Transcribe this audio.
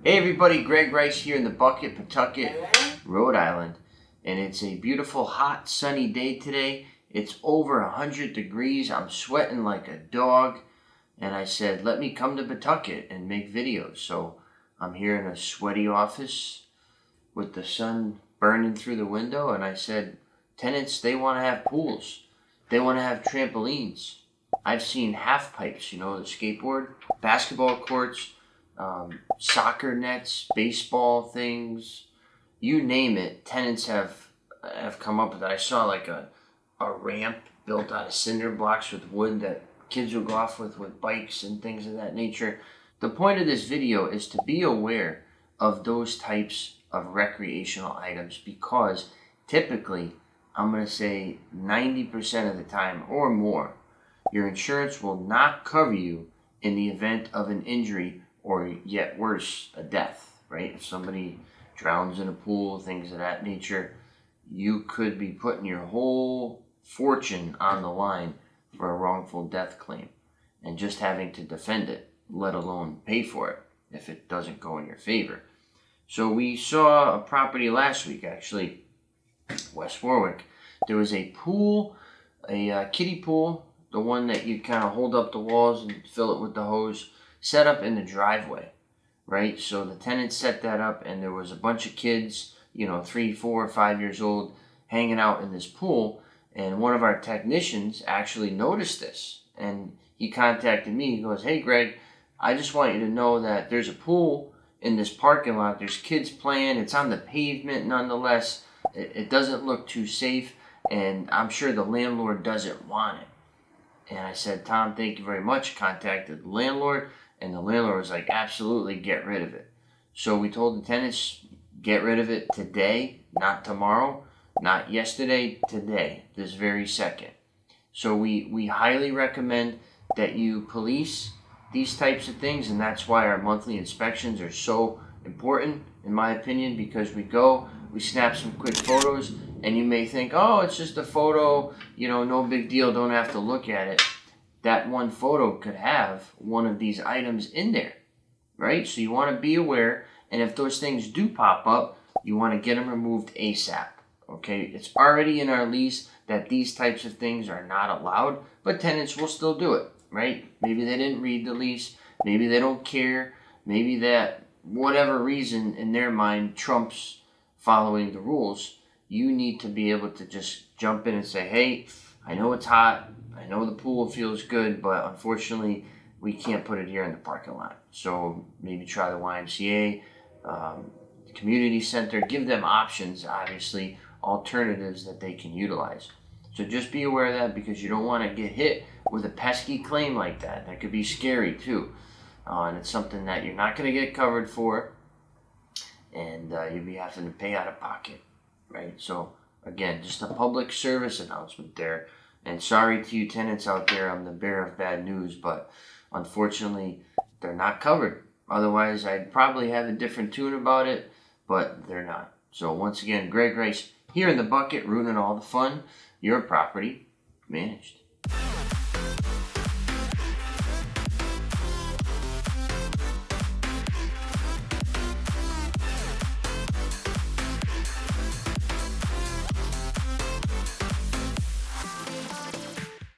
Hey everybody, Greg Rice here in the Bucket, Pawtucket, Rhode Island. And it's a beautiful, hot, sunny day today. It's over 100 degrees. I'm sweating like a dog. And I said, let me come to Pawtucket and make videos. So I'm here in a sweaty office with the sun burning through the window. And I said, tenants, they want to have pools. They want to have trampolines. I've seen half pipes, the skateboard, basketball courts, soccer nets, baseball things, you name it. Tenants have come up with it. I saw like a ramp built out of cinder blocks with wood that kids will go off with bikes and things of that nature. The point of this video is to be aware of those types of recreational items, because typically, I'm going to say 90% of the time or more, your insurance will not cover you in the event of an injury, or yet worse, a death, right? If somebody drowns in a pool, things of that nature, you could be putting your whole fortune on the line for a wrongful death claim and just having to defend it, let alone pay for it if it doesn't go in your favor. So we saw a property last week, actually, West Warwick. There was a pool, a kiddie pool, the one that you kind of hold up the walls and fill it with the hose, set up in the driveway, right? So the tenant set that up, and there was a bunch of kids, 3, 4, 5 years old, hanging out in this pool. And one of our technicians actually noticed this, and he contacted me. He goes, "Hey, Greg, I just want you to know that there's a pool in this parking lot. There's kids playing. It's on the pavement nonetheless. It doesn't look too safe, and I'm sure the landlord doesn't want it." And I said, "Tom, thank you very much." Contacted the landlord, and the landlord was like, "Absolutely, get rid of it." So we told the tenants, get rid of it today, not tomorrow, not yesterday, today, this very second. So we highly recommend that you police these types of things, and that's why our monthly inspections are so important, in my opinion, because we snap some quick photos, and you may think, oh, it's just a photo, no big deal, don't have to look at it. That one photo could have one of these items in there, right? So you want to be aware, and if those things do pop up, you want to get them removed ASAP, okay? It's already in our lease that these types of things are not allowed, but tenants will still do it, right? Maybe they didn't read the lease, maybe they don't care, maybe that whatever reason in their mind trumps following the rules. You need to be able to just jump in and say, hey, I know it's hot, I know the pool feels good, but unfortunately we can't put it here in the parking lot. So maybe try the YMCA, the community center, give them options, obviously, alternatives that they can utilize. So just be aware of that, because you don't want to get hit with a pesky claim like that. That could be scary too. And it's something that you're not going to get covered for, and you'll be having to pay out of pocket, right? So again, just a public service announcement there. And sorry to you tenants out there, I'm the bearer of bad news, but unfortunately, they're not covered. Otherwise, I'd probably have a different tune about it, but they're not. So once again, Greg Rice here in the Bucket, ruining all the fun. Your property managed.